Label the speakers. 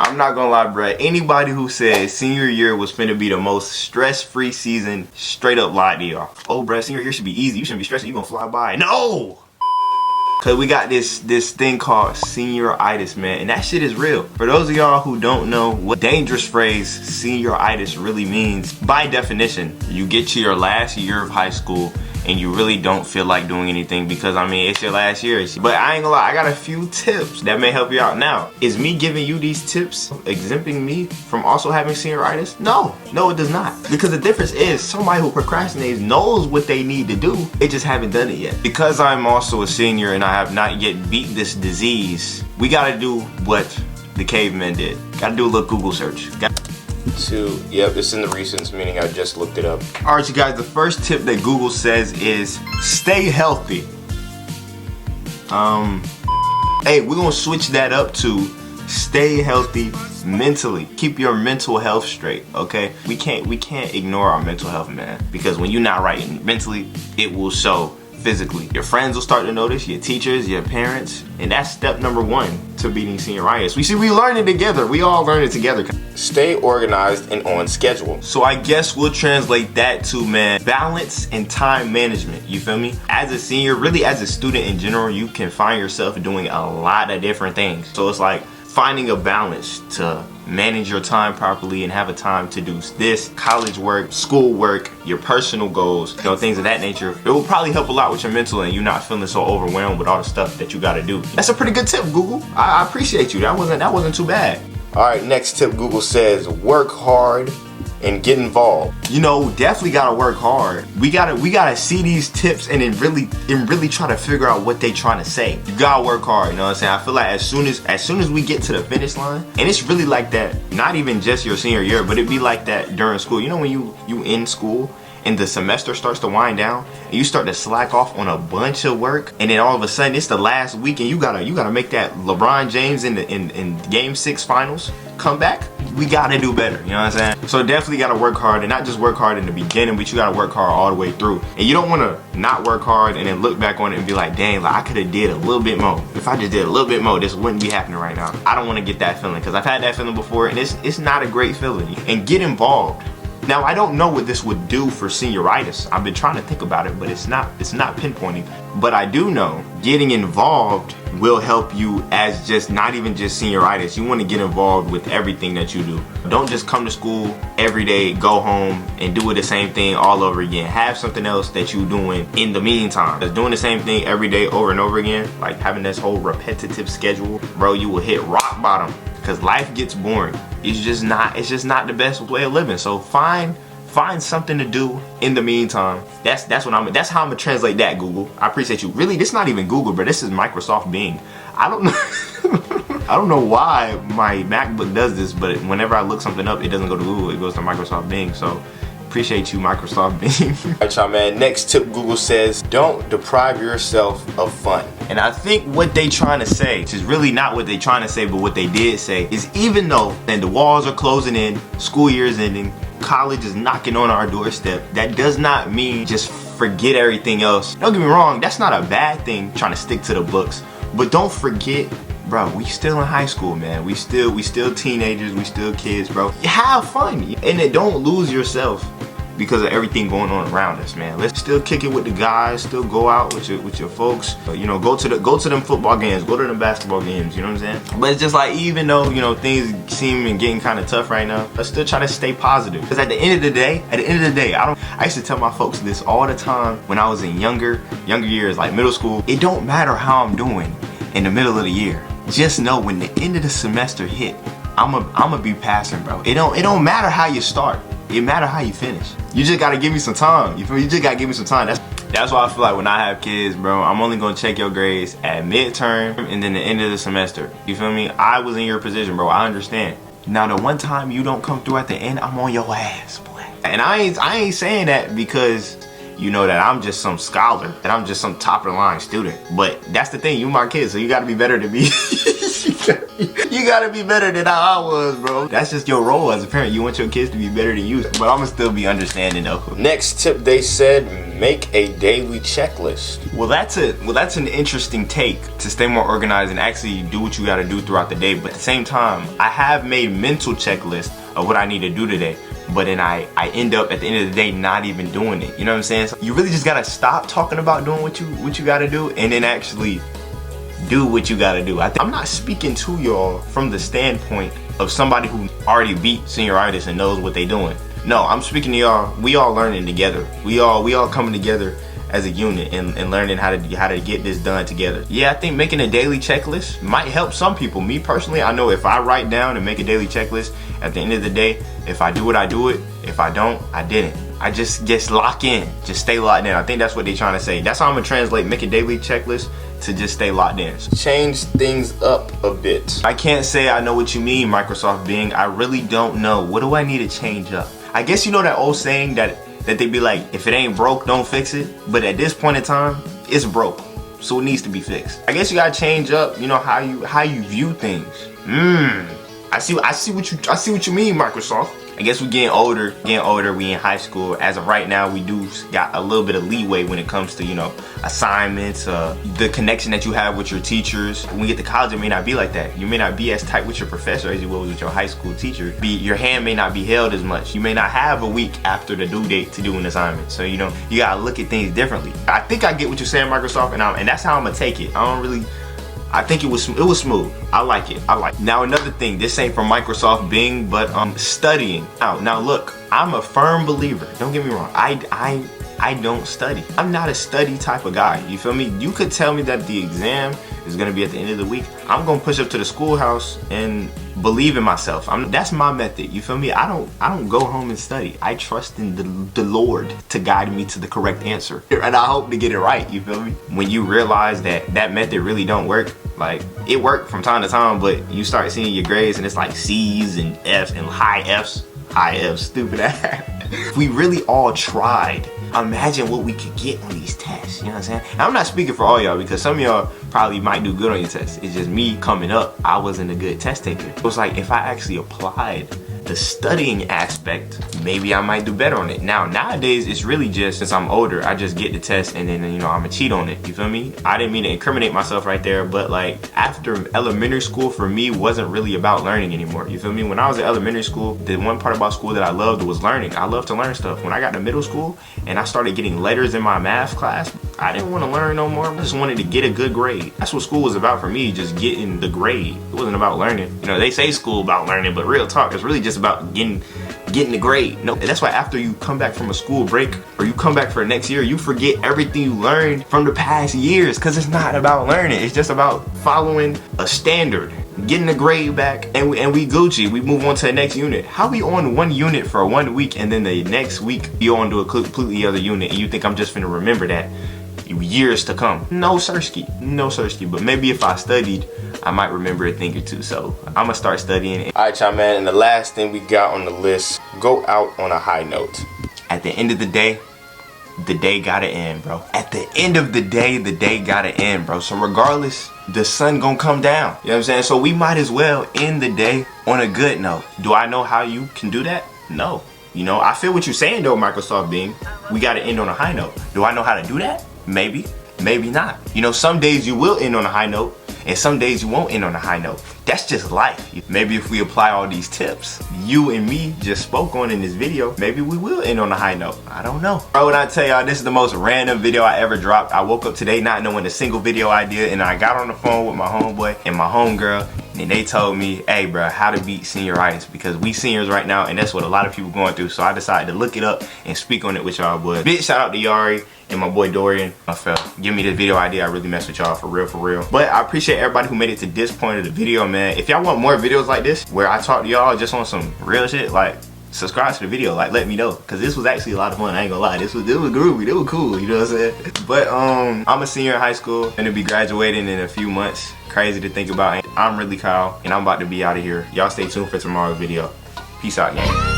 Speaker 1: I'm not gonna lie, bruh. Anybody who says senior year was finna be the most stress-free season, straight up lied to y'all. Oh, bruh, senior year should be easy. You shouldn't be stressing. You gonna fly by. No! Cause we got this thing called senioritis, man, and that shit is real. For those of y'all who don't know what dangerous phrase senioritis really means, by definition, you get to your last year of high school and you really don't feel like doing anything because, I mean, it's your last year. But I ain't gonna lie, I got a few tips that may help you out. Now, is me giving you these tips exempting me from also having senioritis? No, it does not. Because the difference is somebody who procrastinates knows what they need to do, they just haven't done it yet. Because I'm also a senior and I have not yet beat this disease, we gotta do what the cavemen did. Gotta do a little Google search.
Speaker 2: Yep, it's in the recents, meaning I just looked it up.
Speaker 1: All right, you guys, the first tip that Google says is stay healthy. Hey, we're gonna switch that up to stay healthy mentally. Keep your mental health straight, okay? We can't ignore our mental health, man, because when you're not right mentally, it will show physically. Your friends will start to notice, your teachers, your parents, and that's step number one to beating senioritis. We learn it together. We all learn it together.
Speaker 2: Stay organized and on schedule.
Speaker 1: So I guess we'll translate that to, man, balance and time management. You feel me? As a senior, really as a student in general, you can find yourself doing a lot of different things. So it's like finding a balance to manage your time properly and have a time to do this, college work, school work, your personal goals, you know, things of that nature. It will probably help a lot with your mental and you not feeling so overwhelmed with all the stuff that you gotta do. That's a pretty good tip, Google. I appreciate you. That wasn't too bad.
Speaker 2: All right, next tip, Google says work hard and get involved.
Speaker 1: You know, definitely gotta work hard. We gotta see these tips and then really try to figure out what they trying to say. You gotta work hard, you know what I'm saying? I feel like as soon as we get to the finish line, and it's really like that, not even just your senior year, but it'd be like that during school. You know when you in school and the semester starts to wind down and you start to slack off on a bunch of work, and then all of a sudden it's the last week and you gotta make that LeBron James in game 6 finals come back. We gotta do better, you know what I'm saying? So definitely gotta work hard, and not just work hard in the beginning, but you gotta work hard all the way through. And you don't wanna not work hard and then look back on it and be like, dang, like I could've did a little bit more. If I just did a little bit more, this wouldn't be happening right now. I don't wanna get that feeling, because I've had that feeling before, and it's not a great feeling. And get involved. Now, I don't know what this would do for senioritis. I've been trying to think about it, but it's not pinpointing. But I do know getting involved will help you as just not even just senioritis. You want to get involved with everything that you do. Don't just come to school every day, go home, and do the same thing all over again. Have something else that you're doing in the meantime. Because doing the same thing every day over and over again, like having this whole repetitive schedule, bro, you will hit rock bottom. Because life gets boring. It's just not the best way of living. So find something to do in the meantime. That's how I'm gonna translate that, Google. I appreciate you. Really, this is not even Google, but this is Microsoft Bing. I don't know I don't know why my MacBook does this, but whenever I look something up, it doesn't go to Google, it goes to Microsoft Bing. So appreciate you, Microsoft Bing.
Speaker 2: Alright, y'all, man. Next tip, Google says, don't deprive yourself of fun.
Speaker 1: And I think what they trying to say, which is really not what they trying to say, but what they did say, is even though the walls are closing in, school year is ending, college is knocking on our doorstep, that does not mean just forget everything else. Don't get me wrong, that's not a bad thing, trying to stick to the books. But don't forget, bro, we still in high school, man. We still teenagers, we still kids, bro. Have fun, and then don't lose yourself because of everything going on around us, man. Let's still kick it with the guys, still go out with your folks. You know, go to them football games, go to them basketball games, you know what I'm saying? But it's just like, even though, you know, things seem and getting kind of tough right now, let's still try to stay positive. Because at the end of the day, I used to tell my folks this all the time when I was in younger years, like middle school. It don't matter how I'm doing in the middle of the year. Just know when the end of the semester hit, I'ma be passing, bro. It don't matter how you start. It matter how you finish. You just gotta give me some time. You feel me? You just gotta give me some time. That's why I feel like when I have kids, bro, I'm only gonna check your grades at midterm and then the end of the semester. You feel me? I was in your position, bro. I understand. Now, the one time you don't come through at the end, I'm on your ass, boy. And I ain't saying that because you know that I'm just some scholar, that I'm just some top of the line student. But that's the thing, you my kid, so you gotta be better than me. You gotta be better than how I was, bro. That's just your role as a parent. You want your kids to be better than you. But I'ma still be understanding though.
Speaker 2: Next tip, they said, make a daily checklist.
Speaker 1: Well, that's an interesting take to stay more organized and actually do what you gotta do throughout the day. But at the same time, I have made mental checklists of what I need to do today. But then I end up at the end of the day not even doing it. You know what I'm saying? So you really just gotta stop talking about doing what you gotta do and then actually do what you gotta do. I'm not speaking to y'all from the standpoint of somebody who already beat senioritis and knows what they doing. No, I'm speaking to y'all. We all learning together. We all coming together as a unit and learning how to get this done together. Yeah, I think making a daily checklist might help some people. Me personally, I know if I write down and make a daily checklist, at the end of the day, if I do it, I do it. If I don't, I didn't. I just lock in, just stay locked in. I think that's what they're trying to say. That's how I'm gonna translate make a daily checklist to just stay locked in.
Speaker 2: Change things up a bit.
Speaker 1: I can't say I know what you mean, Microsoft Bing. I really don't know. What do I need to change up? I guess you know that old saying that they be like, if it ain't broke, don't fix it. But at this point in time, it's broke, so it needs to be fixed. I guess you gotta change up, you know, how you view things. I see what you mean, Microsoft. I guess we're getting older, we in high school. As of right now, we do got a little bit of leeway when it comes to, you know, assignments, the connection that you have with your teachers. When you get to college, it may not be like that. You may not be as tight with your professor as you was with your high school teacher. Your hand may not be held as much. You may not have a week after the due date to do an assignment. So, you know, you gotta look at things differently. I think I get what you're saying, Microsoft, and that's how I'm gonna take it. I think it was smooth. I like it. Now another thing, this ain't from Microsoft Bing, but studying. Now look, I'm a firm believer. Don't get me wrong. I don't study. I'm not a study type of guy. You feel me? You could tell me that the exam is gonna be at the end of the week. I'm gonna push up to the schoolhouse and believe in myself. That's my method. You feel me? I don't go home and study. I trust in the Lord to guide me to the correct answer, and I hope to get it right. You feel me? When you realize that method really don't work, like it worked from time to time, but you start seeing your grades and it's like C's and F's and high F's, stupid ass. If we really all tried, imagine what we could get on these tests. You know what I'm saying? And I'm not speaking for all y'all because some of y'all probably might do good on your tests. It's just me coming up, I wasn't a good test taker. It was like if I actually applied the studying aspect, maybe I might do better on it. Nowadays, it's really just, since I'm older, I just get the test and then, you know, I'ma cheat on it. You feel me? I didn't mean to incriminate myself right there, but like after elementary school for me wasn't really about learning anymore. You feel me? When I was in elementary school, the one part about school that I loved was learning. I loved to learn stuff. When I got to middle school and I started getting letters in my math class, I didn't want to learn no more. I just wanted to get a good grade. That's what school was about for me, just getting the grade. It wasn't about learning. You know, they say school about learning, but real talk, it's really just about getting the grade. No, and that's why after you come back from a school break or you come back for next year, you forget everything you learned from the past years, because it's not about learning. It's just about following a standard, getting the grade back, and we Gucci. We move on to the next unit. How we on one unit for 1 week and then the next week you on to a completely other unit and you think I'm just finna remember that years to come? No sirski. But maybe if I studied, I might remember a thing or two. So I'm gonna start studying.
Speaker 2: Alright, y'all, man, and the last thing we got on the list, go out on a high note.
Speaker 1: At the end of the day gotta end, bro. At the end of the day gotta end, bro. So regardless, the sun gonna come down. You know what I'm saying? So we might as well end the day on a good note. Do I know how you can do that? No. You know, I feel what you're saying though, Microsoft Bing. We gotta end on a high note. Do I know how to do that? Maybe, maybe not. You know, some days you will end on a high note and some days you won't end on a high note. That's just life. Maybe if we apply all these tips you and me just spoke on in this video, maybe we will end on a high note. I don't know. Bro, when I tell y'all this is the most random video I ever dropped. I woke up today not knowing a single video idea, and I got on the phone with my homeboy and my homegirl, and they told me, hey bro, how to beat senioritis, because we seniors right now and that's what a lot of people going through. So I decided to look it up and speak on it with y'all boys. Big shout out to Yari and my boy Dorian. I felt give me this video idea. I really mess with y'all for real. But I appreciate everybody who made it to this point of the video, man. If y'all want more videos like this where I talk to y'all just on some real shit, like subscribe to the video, like let me know, because this was actually a lot of fun. I ain't gonna lie, this was groovy, it was cool, you know what I'm saying? But I'm a senior in high school and to be graduating in a few months. Crazy to think about. I'm ReallyKyle and I'm about to be out of here. Y'all stay tuned for tomorrow's video. Peace out, gang.